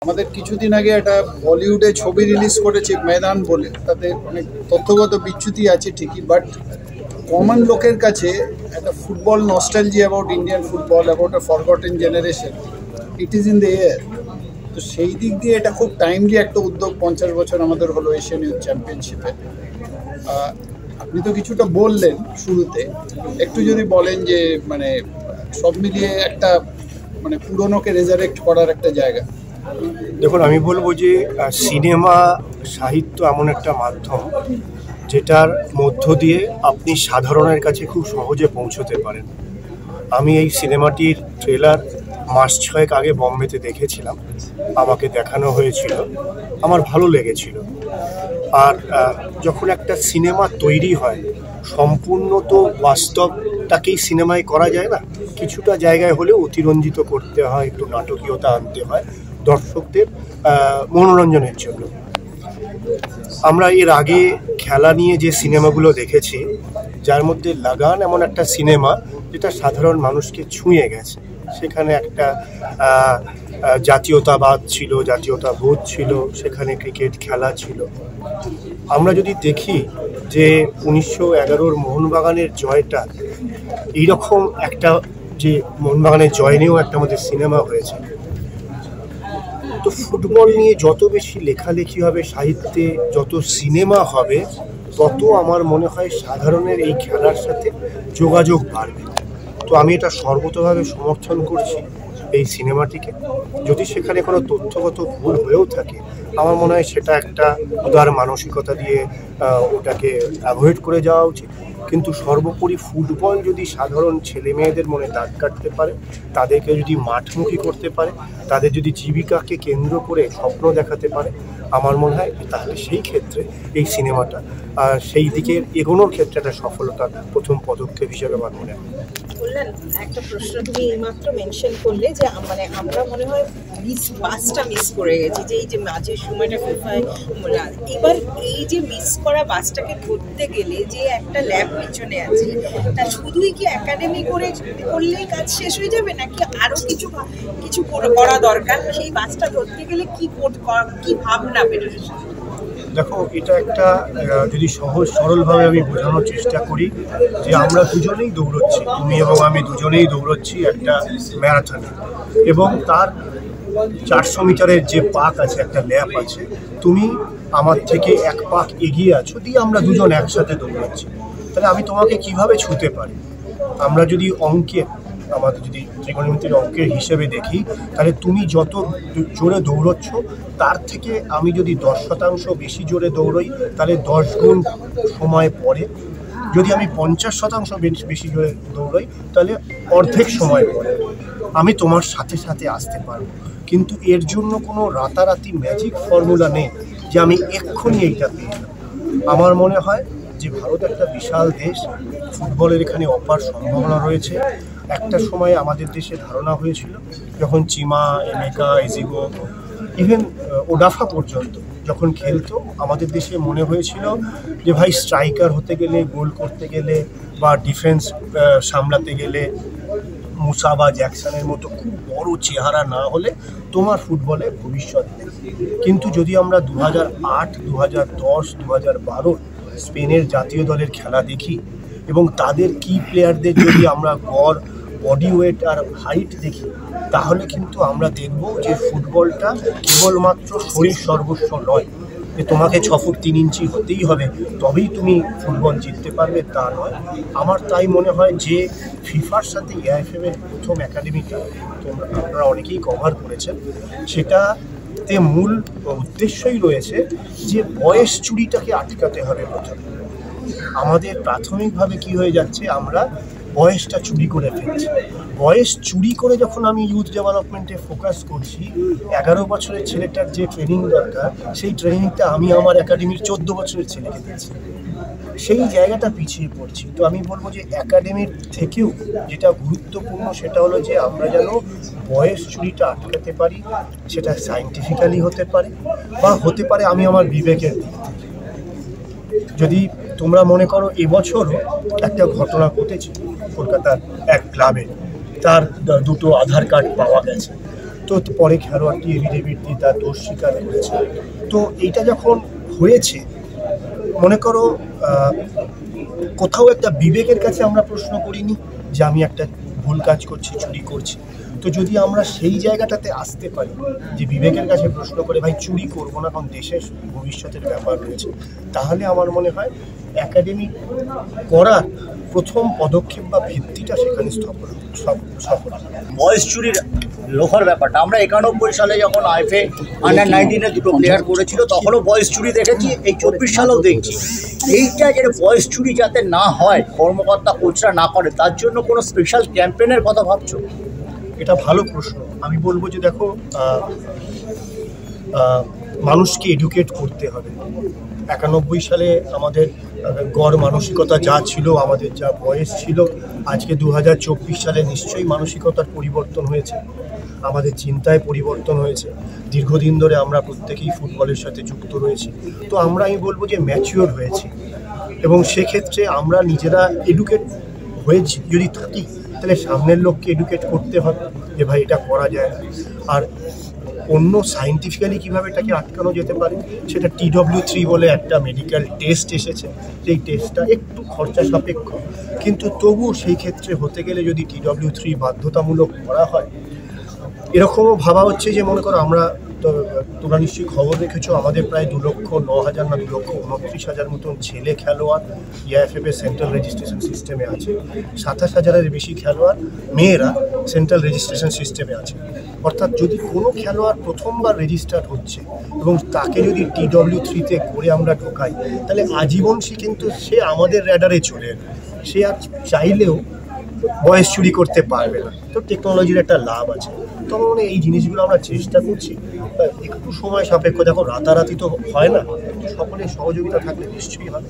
আমাদের কিছুদিন আগে একটা বলিউডে ছবি রিলিজ করেছে ময়দান বলে, তাতে অনেক তথ্যগত বিচ্যুতি আছে ঠিকই, বাট কমন লোকের কাছে একটা football nostalgic about Indian football, about a forgotten generation, it is in the air. তো সেই দিক দিয়ে এটা খুব টাইমলি একটা উদ্যোগ। 50 বছর আমাদের হলো এশিয়ান ইউথ চ্যাম্পিয়নশিপে। আপনি তো কিছুটা বললেন শুরুতে, একটু যদি বলেন যে মানে সব মিলিয়ে একটা মানে পুরনোকে রেজারেক্ট করার একটা জায়গা। দেখুন, আমি বলবো যে সিনেমা সাহিত্য এমন একটা মাধ্যম যেটার মধ্য দিয়ে আপনি সাধারণের কাছে খুব সহজে পৌঁছতে পারেন। আমি এই সিনেমাটির ট্রেলার মাস 6 আগে বম্বেতে দেখেছিলাম, আমাকে দেখানো হয়েছিল, আমার ভালো লেগেছিল। আর যখন একটা সিনেমা তৈরি হয়, সম্পূর্ণ তো বাস্তবটাকেই সিনেমায় করা যায় না, কিছুটা জায়গায় হলেও অতিরঞ্জিত করতে হয়, একটু নাটকীয়তা আনতে হয় দর্শকদের মনোরঞ্জনের জন্য। আমরা এর আগে খেলা নিয়ে যে সিনেমাগুলো দেখেছি, যার মধ্যে লাগান এমন একটা সিনেমা যেটা সাধারণ মানুষকে ছুঁয়ে গেছে, সেখানে একটা জাতীয়তাবাদ ছিল, জাতীয়তাবোধ ছিল, সেখানে ক্রিকেট খেলা ছিল। আমরা যদি দেখি যে 1911-র মোহনবাগানের জয়টা, এইরকম একটা যে মোহনবাগানের জয় নিয়েও একটা আমাদের সিনেমা হয়েছে। তো ফুটবল নিয়ে যত বেশি লেখালেখি হবে সাহিত্যে, যত সিনেমা হবে, তত আমার মনে হয় সাধারণের এই খেলার সাথে যোগাযোগ বাড়বে। তো আমি এটা সর্বতভাবে সমর্থন করছি এই সিনেমাটিকে। যদি সেখানে কোনো তথ্যগত ভুল হয়েও থাকে, আমার মনে হয় সেটা একটা উদার মানসিকতা দিয়ে ওটাকে অ্যাভয়েড করে যাওয়া উচিত। কিন্তু সর্বোপরি ফুটবল যদি সাধারণ ছেলে মেয়েদের মনে দাগ কাটতে পারে, তাদেরকে যদি মাঠমুখী করতে পারে, তাদের যদি জীবিকাকে কেন্দ্র করে স্বপ্ন দেখাতে পারে, আমার মনে হয় তাহলে সেই ক্ষেত্রে এই সিনেমাটা সেই দিকে এগোনোর ক্ষেত্রে একটা সফলতার প্রথম পদক্ষেপ হিসেবে আমার মনে হয়। বললেন একটা প্রশ্ন তুমি এইমাত্র মেনশন করলে যে মানে আমরা মনে হয় বাসটা মিস করে গেছি, যে এই যে মাঝের সময়টা কোথায়। এবার এই যে মিস করা বাসটাকে ধরতে গেলে যে একটা ল্যাব পিছনে আছে, তা শুধুই কি একাডেমি করলেই কাজ শেষ হয়ে যাবে, নাকি আরো কিছু করা দরকার? সেই বাসটা ধরতে গেলে কি ভাবনা বেরোবে? দেখো, এটা একটা যদি সহজ সরলভাবে আমি বোঝানোর চেষ্টা করি, যে আমরা দুজনেই দৌড়চ্ছি, তুমি এবং আমি দুজনেই দৌড়চ্ছি একটা ম্যারাথনে, এবং তার 400 মিটারের যে পাক আছে, একটা ল্যাপ আছে, তুমি আমার থেকে 1 পাক এগিয়ে আছো, দিয়ে আমরা দুজন একসাথে দৌড়াচ্ছি। তাহলে আমি তোমাকে কিভাবে ছুঁতে পারি? আমরা যদি আমাদের যদি ত্রিকোণমিতির অঙ্কের হিসেবে দেখি, তাহলে তুমি যত জোরে দৌড়চ্ছ, তার থেকে আমি যদি 10% বেশি জোরে দৌড়ই, তাহলে 10 গুণ সময় পরে। যদি আমি 50% বেশি জোরে দৌড়ই, তাহলে অর্ধেক সময় পরে আমি তোমার সাথে সাথে আসতে পারবো। কিন্তু এর জন্য কোনো রাতারাতি ম্যাজিক ফর্মুলা নেই যে আমি এক্ষুনি এইটা পেয়ে যাব। আমার মনে হয় যে ভারত একটা বিশাল দেশ, ফুটবলের এখানে অপার সম্ভাবনা রয়েছে। একটা সময় আমাদের দেশে ধারণা হয়েছিল, যখন চিমা, এমেকা, এজিগো, ইভেন ওডাফা পর্যন্ত যখন খেলতো, আমাদের দেশে মনে হয়েছিল যে ভাই স্ট্রাইকার হতে গেলে, গোল করতে গেলে, বা ডিফেন্স সামলাতে গেলে মুসা বা জ্যাকসনের মতো খুব বড় চেহারা না হলে তোমার ফুটবলে ভবিষ্যৎ নেই। কিন্তু যদি আমরা 2008, 2010, 2012 স্পেনের জাতীয় দলের খেলা দেখি, এবং তাদের কি প্লেয়ারদের যদি আমরা গড় বডি ওয়েট আর হাইট দেখি, তাহলে কিন্তু আমরা দেখব যে ফুটবলটা কেবলমাত্র শরীর সর্বস্ব নয়, যে তোমাকে 6 ফুট 3 ইঞ্চি হতেই হবে তবেই তুমি ফুটবল জিততে পারবে, তা নয়। আমার তাই মনে হয় যে ফিফার সাথে এআইএফএফ এর প্রথম একাডেমিটা আপনারা অনেকেই কভার করেছেন, সেটাতে মূল উদ্দেশ্যই রয়েছে যে বয়স চুরিটাকে আটকাতে হবে। প্রথমে আমাদের প্রাথমিকভাবে কি হয়ে যাচ্ছে, আমরা বয়সটা চুরি করে ফেলছি। বয়স চুরি করে যখন আমি ইউথ ডেভেলপমেন্টে ফোকাস করছি, 11 বছরের ছেলেটার যে ট্রেনিং দরকার, সেই ট্রেনিংটা আমি আমার একাডেমির 14 বছরের ছেলেকে দিচ্ছি, সেই জায়গাটা পিছিয়ে পড়ছি। তো আমি বলবো যে একাডেমির থেকেও যেটা গুরুত্বপূর্ণ, সেটা হলো যে আমরা যেন বয়স চুরিটা আটকাতে পারি। সেটা সায়েন্টিফিক্যালি হতে পারে, বা হতে পারে আমি আমার বিবেকের দিক থেকে। যদি তোমরা মনে করো, এবছরও একটা ঘটনা ঘটেছে কলকাতার এক ক্লাবে, তার 2টো আধার কার্ড পাওয়া গেছে। তো তো পরে খেলোয়াড়টি এফিডেভিট দিয়ে তার দোষ স্বীকার করেছে। তো এইটা যখন হয়েছে, মনে করো কোথাও একটা বিবেকের কাছে আমরা প্রশ্ন করিনি যে আমি একটা ভুল কাজ করছি, চুরি করছি। তো যদি আমরা সেই জায়গাটাতে আসতে পারি যে বিবেকের কাছে প্রশ্ন করে ভাই চুরি করবো না, কারণ দেশের ভবিষ্যতের ব্যাপার রয়েছে, তাহলে আমার মনে হয় একাডেমি করার প্রথম পদক্ষেপ বা ভিত্তিটা সেখানে সফল। বয়স চুরির লোহার ব্যাপারটা আমরা 91 সালে যখন আইএফএ আন্ডার-19 দুটো প্লেয়ার করেছিল তখনও বয়স চুরি দেখেছি, এই 24 সালেও দেখছি। এইটা যে বয়স চুরি যাতে না হয়, কর্মকর্তা কোচরা না করে, তার জন্য কোনো স্পেশাল ক্যাম্পেনের কথা ভাবছো? এটা ভালো প্রশ্ন। আমি বলবো যে দেখো, মানুষকে এডুকেট করতে হবে। 91 সালে আমাদের গড় মানসিকতা যা ছিল, আমাদের যা বয়স ছিল, আজকে 2024 সালে নিশ্চয়ই মানসিকতার পরিবর্তন হয়েছে, আমাদের চিন্তায় পরিবর্তন হয়েছে। দীর্ঘদিন ধরে আমরা প্রত্যেকেই ফুটবলের সাথে যুক্ত রয়েছি। তো আমি বলবো যে ম্যাচিওর হয়েছি, এবং সেক্ষেত্রে আমরা নিজেরা এডুকেট হয়েছি যদি থাকি, তাহলে সামনের লোককে এডুকেট করতে হবে যে ভাই এটা করা যায় না। আর অন্য সায়েন্টিফিক্যালি কীভাবে এটাকে আটকানো যেতে পারে, সেটা TW3 বলে একটা মেডিকেল টেস্ট এসেছে। সেই টেস্টটা একটু খরচা সাপেক্ষ, কিন্তু তবুও সেই ক্ষেত্রে হতে গেলে যদি TW3 বাধ্যতামূলক করা হয়, এরকমও ভাবা হচ্ছে যে মনে করো আমরা, তোমরা নিশ্চয়ই খবর রেখেছো, আমাদের প্রায় 2,09,000 না 2,29,000 মতন ছেলে খেলোয়াড় EIFF সেন্ট্রাল রেজিস্ট্রেশন সিস্টেমে আছে। 27,000-এর বেশি খেলোয়াড় মেয়েরা সেন্ট্রাল রেজিস্ট্রেশন সিস্টেমে আছে। অর্থাৎ যদি কোনো খেলোয়াড় প্রথমবার রেজিস্টার্ড হচ্ছে এবং তাকে যদি TW3-তে করে আমরা ঢোকাই, তাহলে আজীবন সে আমাদের র্যাডারে চলে এলো, সে আর চাইলেও বয়স চুরি করতে পারবে না। তো টেকনোলজির একটা লাভ আছে। তবে মানে এই জিনিসগুলো আমরা চেষ্টা করছি, একটু সময় সাপেক্ষ। দেখো রাতারাতি তো হয় না, সকলের সহযোগিতা থাকলে নিশ্চয়ই হবে।